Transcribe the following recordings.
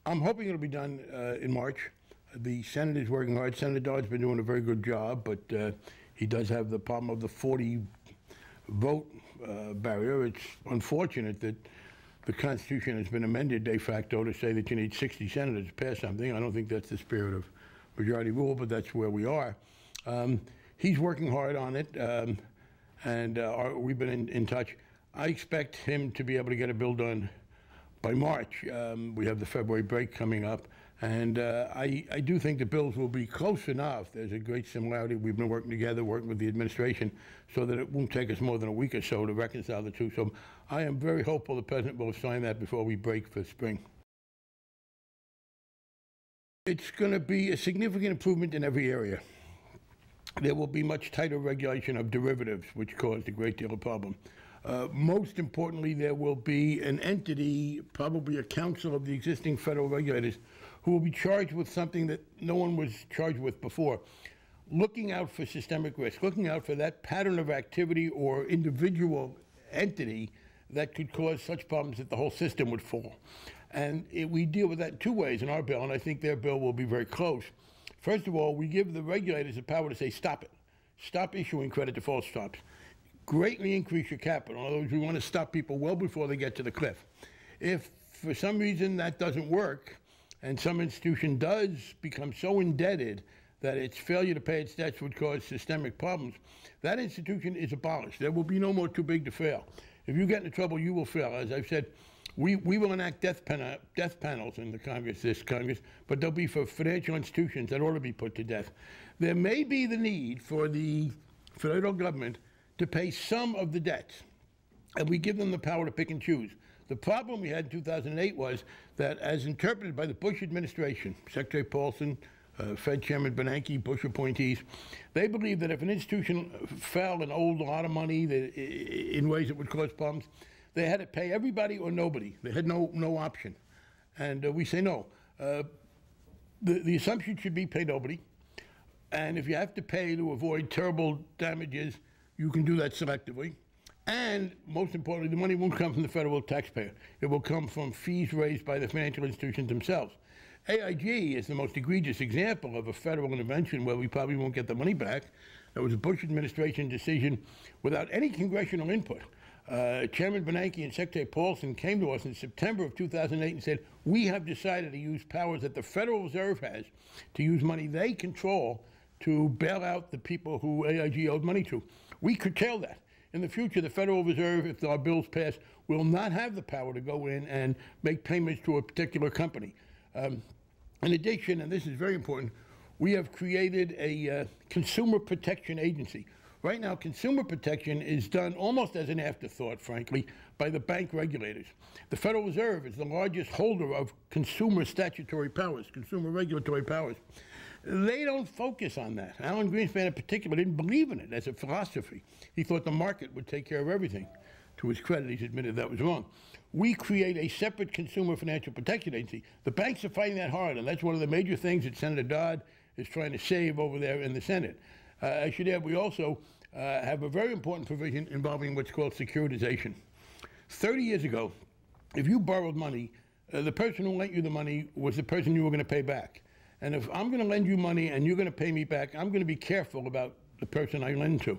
I'm hoping it'll be done in March. The Senate is working hard. Senator Dodd's been doing a very good job, but he does have the problem of the 40 vote barrier. It's unfortunate that the Constitution has been amended de facto to say that you need 60 senators to pass something. I don't think that's the spirit of majority rule, but that's where we are. He's working hard on it, and we've been in touch. I expect him to be able to get a bill done by March. We have the February break coming up, and I do think the bills will be close enough. There's a great similarity. We've been working together, working with the administration, so that it won't take us more than a week or so to reconcile the two. So I am very hopeful the President will sign that before we break for spring. It's going to be a significant improvement in every area. There will be much tighter regulation of derivatives, which caused a great deal of problem. Most importantly, there will be an entity, probably a council of the existing federal regulators, who will be charged with something that no one was charged with before. Looking out for systemic risk, looking out for that pattern of activity or individual entity that could cause such problems that the whole system would fall. And we deal with that in two ways in our bill, and I think their bill will be very close. First of all, we give the regulators the power to say, stop it. Stop issuing credit default stops. Greatly increase your capital. In other words, we want to stop people well before they get to the cliff. If for some reason that doesn't work, and some institution does become so indebted that its failure to pay its debts would cause systemic problems, that institution is abolished. There will be no more too big to fail. If you get into trouble, you will fail. As I've said, we will enact death panels in the Congress, this Congress, but they'll be for financial institutions that ought to be put to death. There may be the need for the federal government to pay some of the debts, and we give them the power to pick and choose. The problem we had in 2008 was that, as interpreted by the Bush administration, Secretary Paulson, Fed Chairman Bernanke, Bush appointees, they believed that if an institution fell and owed a lot of money in ways that would cause problems, they had to pay everybody or nobody. They had no option. And we say no. The assumption should be pay nobody. And if you have to pay to avoid terrible damages, you can do that selectively. And most importantly, the money won't come from the federal taxpayer. It will come from fees raised by the financial institutions themselves. AIG is the most egregious example of a federal intervention where we probably won't get the money back. That was a Bush administration decision without any congressional input. Chairman Bernanke and Secretary Paulson came to us in September of 2008 and said, we have decided to use powers that the Federal Reserve has to use money they control to bail out the people who AIG owed money to. We curtail that. In the future, the Federal Reserve, if our bills pass, will not have the power to go in and make payments to a particular company. In addition, and this is very important, we have created a consumer protection agency. Right now, consumer protection is done almost as an afterthought, frankly, by the bank regulators. The Federal Reserve is the largest holder of consumer statutory powers, consumer regulatory powers. They don't focus on that. Alan Greenspan in particular didn't believe in it as a philosophy. He thought the market would take care of everything. To his credit, he's admitted that was wrong. We create a separate consumer financial protection agency. The banks are fighting that hard, and that's one of the major things that Senator Dodd is trying to save over there in the Senate. I should add, we also have a very important provision involving what's called securitization. 30 years ago, if you borrowed money, the person who lent you the money was the person you were going to pay back. And if I'm going to lend you money and you're going to pay me back, I'm going to be careful about the person I lend to.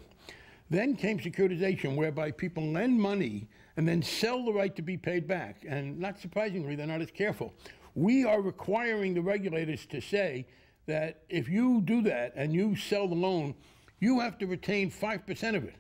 Then came securitization, whereby people lend money and then sell the right to be paid back. And not surprisingly, they're not as careful. We are requiring the regulators to say that if you do that and you sell the loan, you have to retain 5% of it.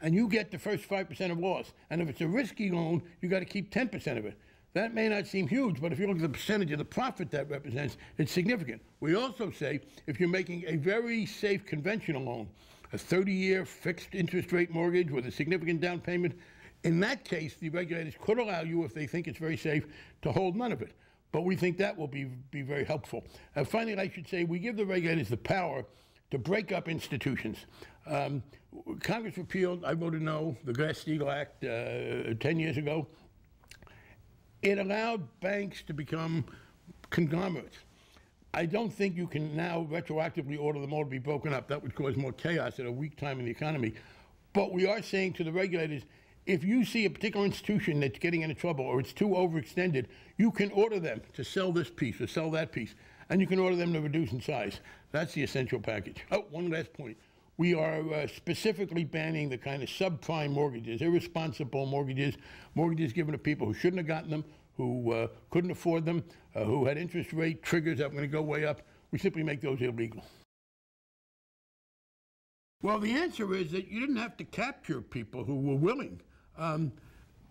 And you get the first 5% of loss. And if it's a risky loan, you got to keep 10% of it. That may not seem huge, but if you look at the percentage of the profit that represents, it's significant. We also say if you're making a very safe conventional loan, a 30-year fixed interest rate mortgage with a significant down payment, in that case, the regulators could allow you, if they think it's very safe, to hold none of it. But we think that will be very helpful. Finally, I should say, we give the regulators the power to break up institutions. Congress repealed, I voted no, the Glass-Steagall Act 10 years ago. It allowed banks to become conglomerates. I don't think you can now retroactively order them all to be broken up. That would cause more chaos at a weak time in the economy. But we are saying to the regulators, if you see a particular institution that's getting into trouble or it's too overextended, you can order them to sell this piece or sell that piece, and you can order them to reduce in size. That's the essential package. Oh, one last point. We are specifically banning the kind of subprime mortgages, irresponsible mortgages, mortgages given to people who shouldn't have gotten them, who couldn't afford them, who had interest rate triggers that were going to go way up. We simply make those illegal. Well, the answer is that you didn't have to capture people who were willing.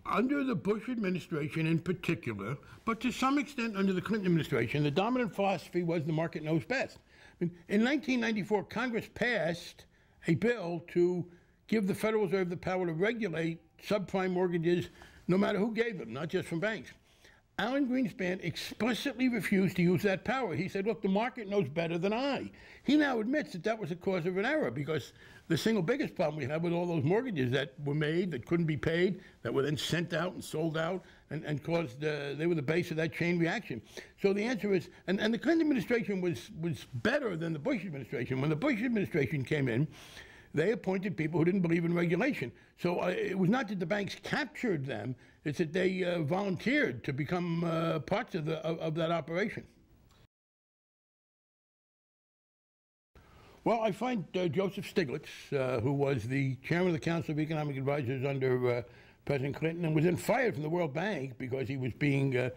Under the Bush administration in particular, but to some extent under the Clinton administration, the dominant philosophy was the market knows best. In 1994, Congress passed a bill to give the Federal Reserve the power to regulate subprime mortgages no matter who gave them, not just from banks. Alan Greenspan explicitly refused to use that power. He said, look, the market knows better than I. He now admits that that was a cause of an error, because the single biggest problem we have with all those mortgages that were made that couldn't be paid, that were then sent out and sold out and caused, they were the base of that chain reaction. So the answer is, and the Clinton administration was better than the Bush administration. When the Bush administration came in, they appointed people who didn't believe in regulation. So it was not that the banks captured them, it's that they volunteered to become parts of that operation. Well, I find Joseph Stiglitz, who was the chairman of the Council of Economic Advisors under President Clinton and was then fired from the World Bank because he was being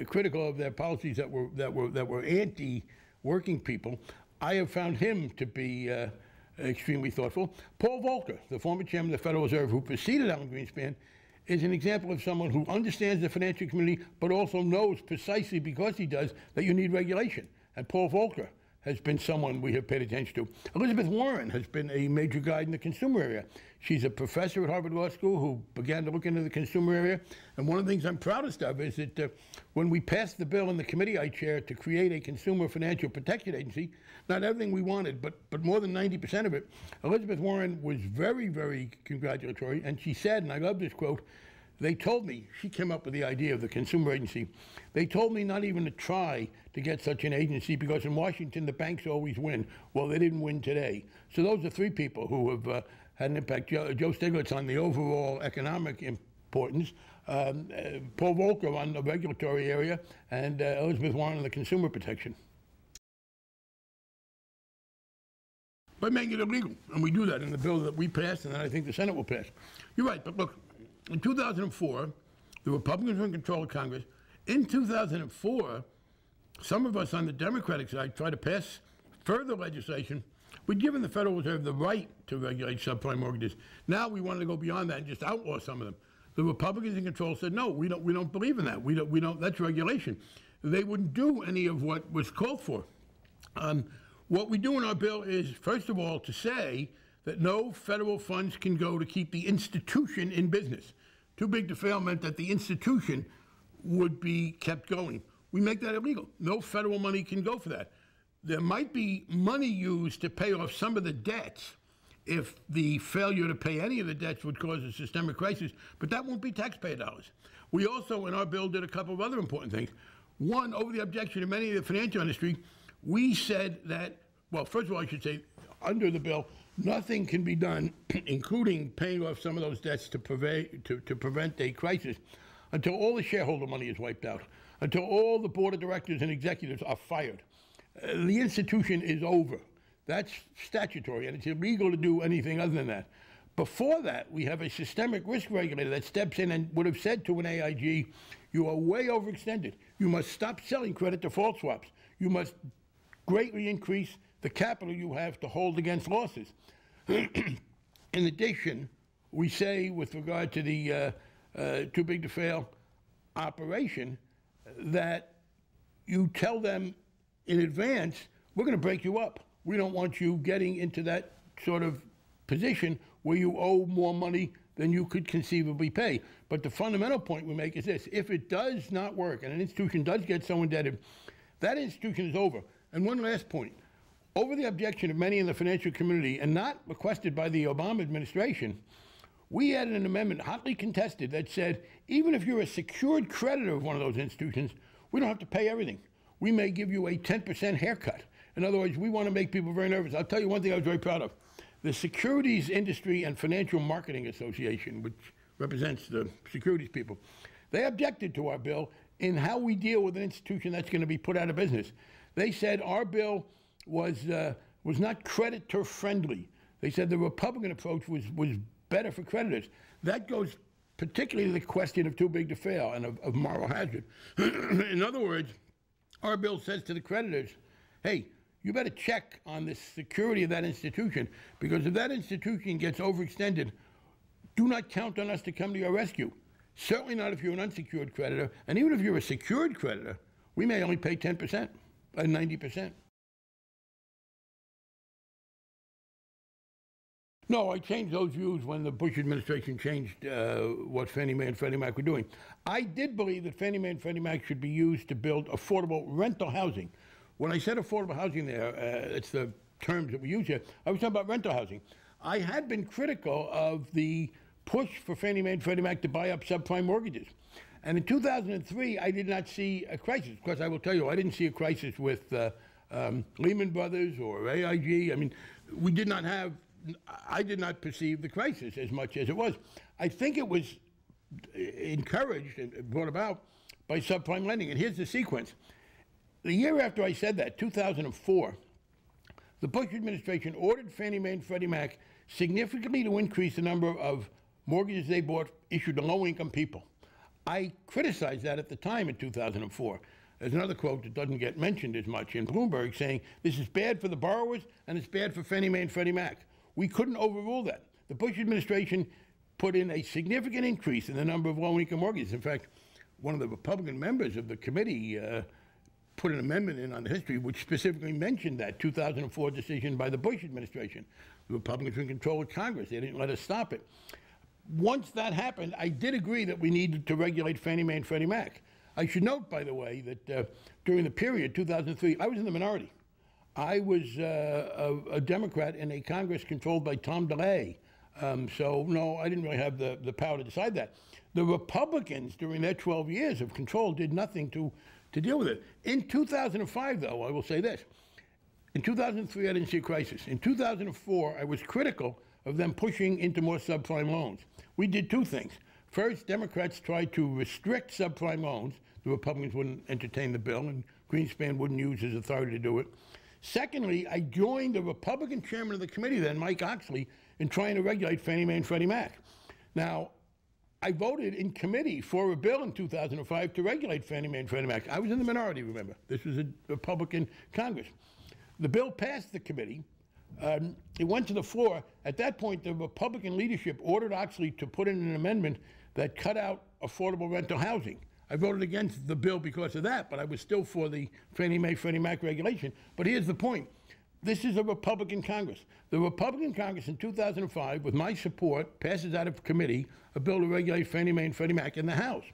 critical of their policies that were anti-working people. I have found him to be extremely thoughtful. Paul Volcker, the former chairman of the Federal Reserve, who preceded Alan Greenspan, is an example of someone who understands the financial community, but also knows precisely because he does that you need regulation. And Paul Volcker has been someone we have paid attention to. Elizabeth Warren has been a major guide in the consumer area. She's a professor at Harvard Law School who began to look into the consumer area. And one of the things I'm proudest of is that when we passed the bill in the committee I chair to create a consumer financial protection agency, not everything we wanted, but more than 90% of it, Elizabeth Warren was very, very congratulatory. And she said, and I love this quote, they told me, she came up with the idea of the consumer agency, they told me not even to try to get such an agency because in Washington the banks always win. Well, they didn't win today. So those are three people who have had an impact. Joe Stiglitz on the overall economic importance, Paul Volcker on the regulatory area, and Elizabeth Warren on the consumer protection. By making it illegal, and we do that in the bill that we passed and that I think the Senate will pass. You're right, but look, in 2004, the Republicans were in control of Congress. In 2004, some of us on the Democratic side tried to pass further legislation. We'd given the Federal Reserve the right to regulate subprime mortgages. Now we wanted to go beyond that and just outlaw some of them. The Republicans in control said, no, we don't believe in that. We don't, that's regulation. They wouldn't do any of what was called for. What we do in our bill is, first of all, to say that no federal funds can go to keep the institution in business. Too big to fail meant that the institution would be kept going. We make that illegal. No federal money can go for that. There might be money used to pay off some of the debts if the failure to pay any of the debts would cause a systemic crisis, but that won't be taxpayer dollars. We also, in our bill, did a couple of other important things. One, over the objection of many of the financial industry, we said that, well, first of all, I should say, under the bill, nothing can be done, including paying off some of those debts to prevent a crisis, until all the shareholder money is wiped out, until all the board of directors and executives are fired. The institution is over. That's statutory, and it's illegal to do anything other than that. Before that, we have a systemic risk regulator that steps in and would have said to an AIG, you are way overextended. You must stop selling credit default swaps. You must greatly increase the capital you have to hold against losses. In addition, we say with regard to the too big to fail operation that you tell them in advance, we're going to break you up. We don't want you getting into that sort of position where you owe more money than you could conceivably pay. But the fundamental point we make is this: if it does not work and an institution does get so indebted, that institution is over. And one last point. Over the objection of many in the financial community, and not requested by the Obama administration, we added an amendment hotly contested that said, even if you're a secured creditor of one of those institutions, we don't have to pay everything. We may give you a 10% haircut. In other words, we want to make people very nervous. I'll tell you one thing I was very proud of. The Securities Industry and Financial Marketing Association, which represents the securities people. They objected to our bill in how we deal with an institution that's going to be put out of business. They said our bill was not creditor friendly. They said the Republican approach was better for creditors. That goes particularly to the question of too big to fail and of moral hazard. In other words, our bill says to the creditors, hey, you better check on the security of that institution, because if that institution gets overextended, do not count on us to come to your rescue. Certainly not if you're an unsecured creditor. And even if you're a secured creditor, we may only pay 10% and 90%. No, I changed those views when the Bush administration changed what Fannie Mae and Freddie Mac were doing. I did believe that Fannie Mae and Freddie Mac should be used to build affordable rental housing. When I said affordable housing there, it's the terms that we use here, I was talking about rental housing. I had been critical of the push for Fannie Mae and Freddie Mac to buy up subprime mortgages. And in 2003, I did not see a crisis. Of course, I will tell you, I didn't see a crisis with Lehman Brothers or AIG. I mean, we did not have, I did not perceive the crisis as much as it was. I think it was encouraged and brought about by subprime lending. And here's the sequence. The year after I said that, 2004, the Bush administration ordered Fannie Mae and Freddie Mac significantly to increase the number of mortgages they bought issued to low-income people. I criticized that at the time in 2004. There's another quote that doesn't get mentioned as much in Bloomberg saying, this is bad for the borrowers and it's bad for Fannie Mae and Freddie Mac. We couldn't overrule that. The Bush administration put in a significant increase in the number of low-income mortgages. In fact, one of the Republican members of the committee put an amendment in on the history which specifically mentioned that 2004 decision by the Bush administration. The Republicans were in control of Congress. They didn't let us stop it. Once that happened, I did agree that we needed to regulate Fannie Mae and Freddie Mac. I should note, by the way, that during the period, 2003, I was in the minority. I was a Democrat in a Congress controlled by Tom DeLay. So, no, I didn't really have the power to decide that. The Republicans, during their 12 years of control, did nothing to deal with it. In 2005, though, I will say this. In 2003, I didn't see a crisis. In 2004, I was critical of them pushing into more subprime loans. We did two things. First, Democrats tried to restrict subprime loans. The Republicans wouldn't entertain the bill, and Greenspan wouldn't use his authority to do it. Secondly, I joined the Republican chairman of the committee then, Mike Oxley, in trying to regulate Fannie Mae and Freddie Mac. Now, I voted in committee for a bill in 2005 to regulate Fannie Mae and Freddie Mac. I was in the minority, remember. This was a Republican Congress. The bill passed the committee. It went to the floor. At that point, the Republican leadership ordered Oxley to put in an amendment that cut out affordable rental housing. I voted against the bill because of that, but I was still for the Fannie Mae, Freddie Mac regulation. But here's the point. This is a Republican Congress. The Republican Congress in 2005, with my support, passes out of committee a bill to regulate Fannie Mae and Freddie Mac in the House.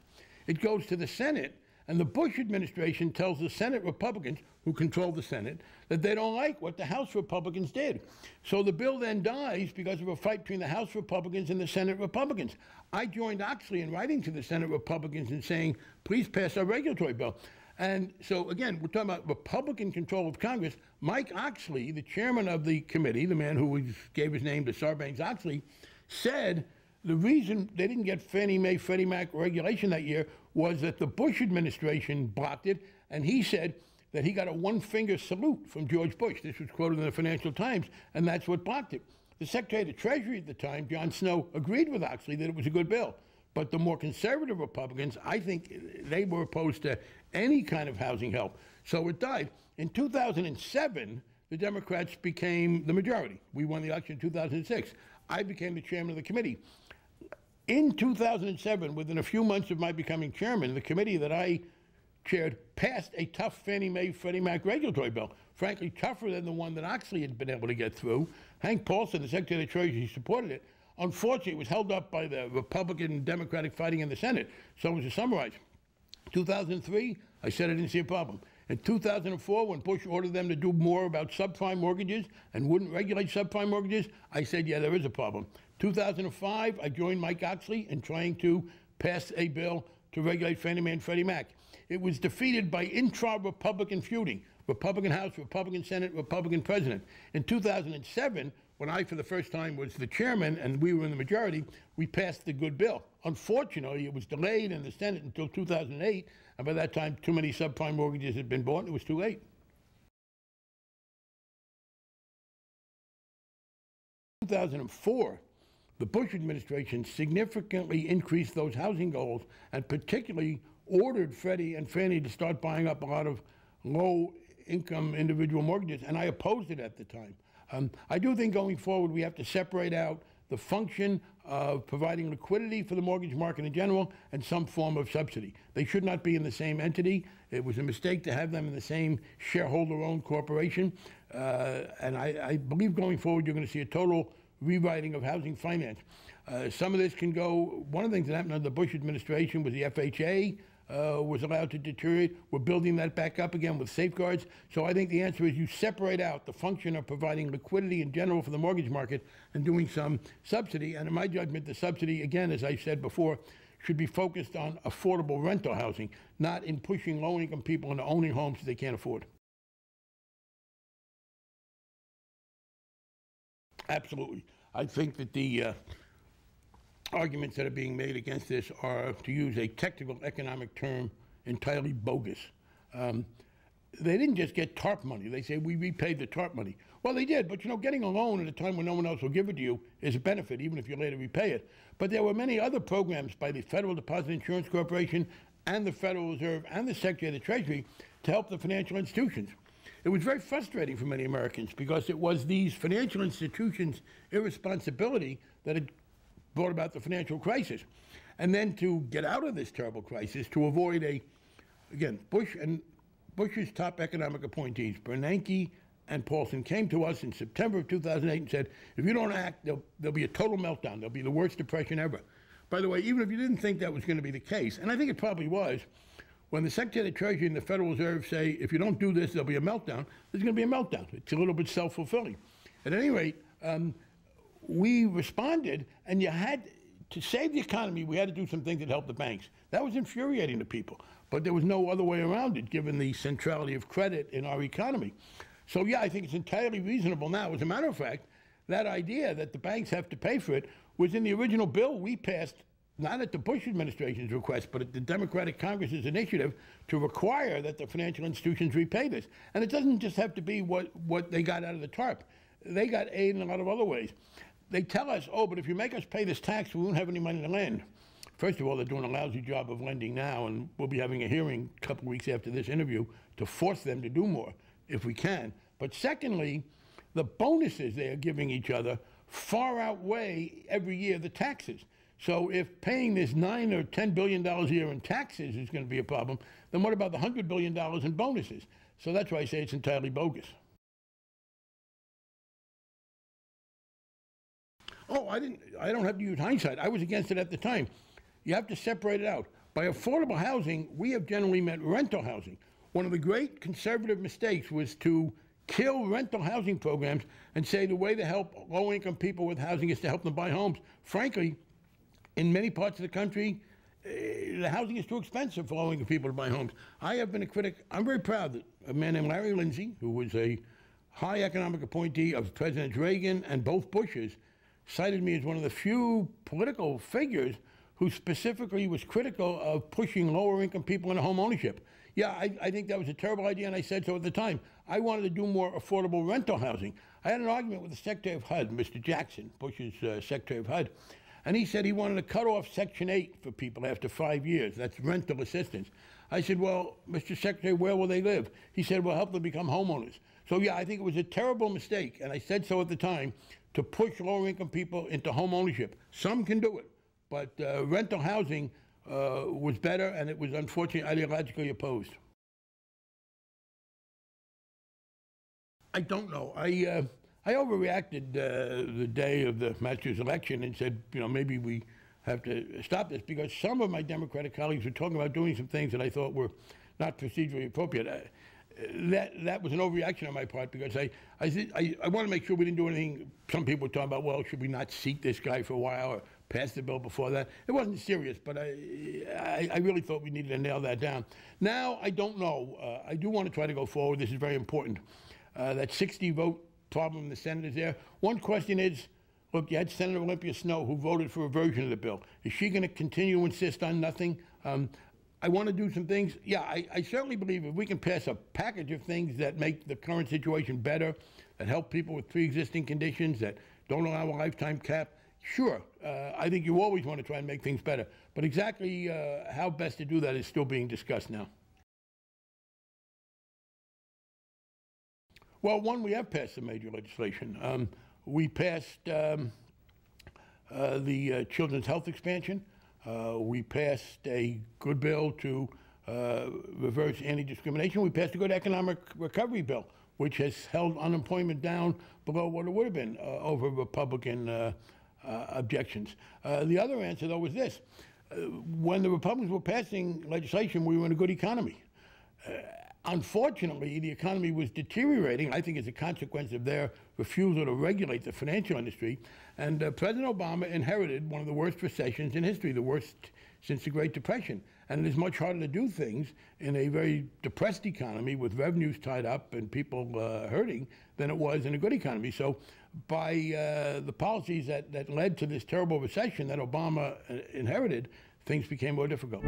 It goes to the Senate, and the Bush administration tells the Senate Republicans, who control the Senate, that they don't like what the House Republicans did. So the bill then dies because of a fight between the House Republicans and the Senate Republicans. I joined Oxley in writing to the Senate Republicans and saying, please pass our regulatory bill. And so, again, we're talking about Republican control of Congress. Mike Oxley, the chairman of the committee, the man who gave his name to Sarbanes-Oxley, said the reason they didn't get Fannie Mae, Freddie Mac regulation that year was that the Bush administration blocked it, and he said that he got a one-finger salute from George Bush. This was quoted in the Financial Times, and that's what blocked it. The Secretary of the Treasury at the time, John Snow, agreed with Oxley that it was a good bill. But the more conservative Republicans, I think they were opposed to any kind of housing help. So it died. In 2007, the Democrats became the majority. We won the election in 2006. I became the chairman of the committee. In 2007, within a few months of my becoming chairman, the committee that I chaired passed a tough Fannie Mae, Freddie Mac regulatory bill, frankly tougher than the one that Oxley had been able to get through. Hank Paulson, the Secretary of the Treasury, supported it. Unfortunately, it was held up by the Republican and Democratic fighting in the Senate. So to summarize, 2003, I said I didn't see a problem. In 2004, when Bush ordered them to do more about subprime mortgages and wouldn't regulate subprime mortgages, I said, yeah, there is a problem. 2005, I joined Mike Oxley in trying to pass a bill to regulate Fannie Mae and Freddie Mac. it was defeated by intra-Republican feuding. Republican House, Republican Senate, Republican President. In 2007, when I, for the first time, was the chairman and we were in the majority, we passed the good bill. Unfortunately, it was delayed in the Senate until 2008, and by that time, too many subprime mortgages had been bought, and it was too late. 2004, the Bush administration significantly increased those housing goals and particularly ordered Freddie and Fannie to start buying up a lot of low-income individual mortgages, and I opposed it at the time. I do think going forward we have to separate out the function of providing liquidity for the mortgage market in general and some form of subsidy. They should not be in the same entity. It was a mistake to have them in the same shareholder-owned corporation, and I believe going forward you're going to see a total rewriting of housing finance. Some of this can go, one of the things that happened under the Bush administration was the FHA was allowed to deteriorate. We're building that back up again with safeguards. So I think the answer is you separate out the function of providing liquidity in general for the mortgage market and doing some subsidy. And in my judgment, the subsidy, again, as I said before, should be focused on affordable rental housing, not in pushing low-income people into owning homes that they can't afford. Absolutely. I think that the arguments that are being made against this are, to use a technical economic term, entirely bogus. They didn't just get TARP money. They say, we repaid the TARP money. Well, they did, but you know, getting a loan at a time when no one else will give it to you is a benefit, even if you later repay it. But there were many other programs by the Federal Deposit Insurance Corporation and the Federal Reserve and the Secretary of the Treasury to help the financial institutions. It was very frustrating for many Americans because it was these financial institutions' irresponsibility that had brought about the financial crisis. And then to get out of this terrible crisis, to avoid again, Bush's top economic appointees, Bernanke and Paulson, came to us in September of 2008 and said, if you don't act, there'll be a total meltdown. There'll be the worst depression ever. By the way, even if you didn't think that was going to be the case, and I think it probably was, when the Secretary of the Treasury and the Federal Reserve say, if you don't do this, there'll be a meltdown, there's going to be a meltdown. It's a little bit self-fulfilling. At any rate, we responded, and you had to save the economy, we had to do some things that helped the banks. That was infuriating to people, but there was no other way around it, given the centrality of credit in our economy. So yeah, I think it's entirely reasonable now. As a matter of fact, that idea that the banks have to pay for it was in the original bill we passed, not at the Bush administration's request, but at the Democratic Congress's initiative to require that the financial institutions repay this. And it doesn't just have to be what they got out of the TARP. They got aid in a lot of other ways. They tell us, oh, but if you make us pay this tax, we won't have any money to lend. First of all, they're doing a lousy job of lending now, and we'll be having a hearing a couple of weeks after this interview to force them to do more, if we can. But secondly, the bonuses they are giving each other far outweigh every year the taxes. So if paying this $9 or $10 billion a year in taxes is going to be a problem, then what about the $100 billion in bonuses? So that's why I say it's entirely bogus. Oh, I don't have to use hindsight. I was against it at the time. You have to separate it out. By affordable housing, we have generally meant rental housing. One of the great conservative mistakes was to kill rental housing programs and say the way to help low-income people with housing is to help them buy homes. Frankly, in many parts of the country, the housing is too expensive for low-income people to buy homes. I have been a critic. I'm very proud that a man named Larry Lindsey, who was a high economic appointee of Presidents Reagan and both Bushes, cited me as one of the few political figures who specifically was critical of pushing lower-income people into home ownership. Yeah, I think that was a terrible idea, and I said so at the time. I wanted to do more affordable rental housing. I had an argument with the Secretary of HUD, Mr. Jackson, Bush's Secretary of HUD, and he said he wanted to cut off Section 8 for people after 5 years. That's rental assistance. I said, well, Mr. Secretary, where will they live? He said, well, help them become homeowners. So yeah, I think it was a terrible mistake, and I said so at the time, to push lower-income people into home ownership. Some can do it, but rental housing was better, and it was unfortunately ideologically opposed. I don't know. I overreacted the day of the Massachusetts election and said, you know, maybe we have to stop this, because some of my Democratic colleagues were talking about doing some things that I thought were not procedurally appropriate. That was an overreaction on my part, because I want to make sure we didn't do anything. Some people were talking about, well, should we not seat this guy for a while or pass the bill before that. It wasn't serious, but I really thought we needed to nail that down. Now, I don't know. I do want to try to go forward. This is very important. That 60-vote problem in the Senate is there. One question is, look, you had Senator Olympia Snowe, who voted for a version of the bill. Is she going to continue to insist on nothing? I want to do some things. Yeah, I certainly believe if we can pass a package of things that make the current situation better, that help people with pre-existing conditions, that don't allow a lifetime cap, sure. I think you always want to try and make things better. But exactly how best to do that is still being discussed now. Well, one, we have passed some major legislation. We passed the children's health expansion. We passed a good bill to reverse anti-discrimination. We passed a good economic recovery bill, which has held unemployment down below what it would have been over Republican objections. The other answer, though, was this. When the Republicans were passing legislation, we were in a good economy. Unfortunately, the economy was deteriorating, I think, as a consequence of their refusal to regulate the financial industry. And President Obama inherited one of the worst recessions in history, the worst since the Great Depression. And it is much harder to do things in a very depressed economy with revenues tied up and people hurting than it was in a good economy. So by the policies that led to this terrible recession that Obama inherited, things became more difficult.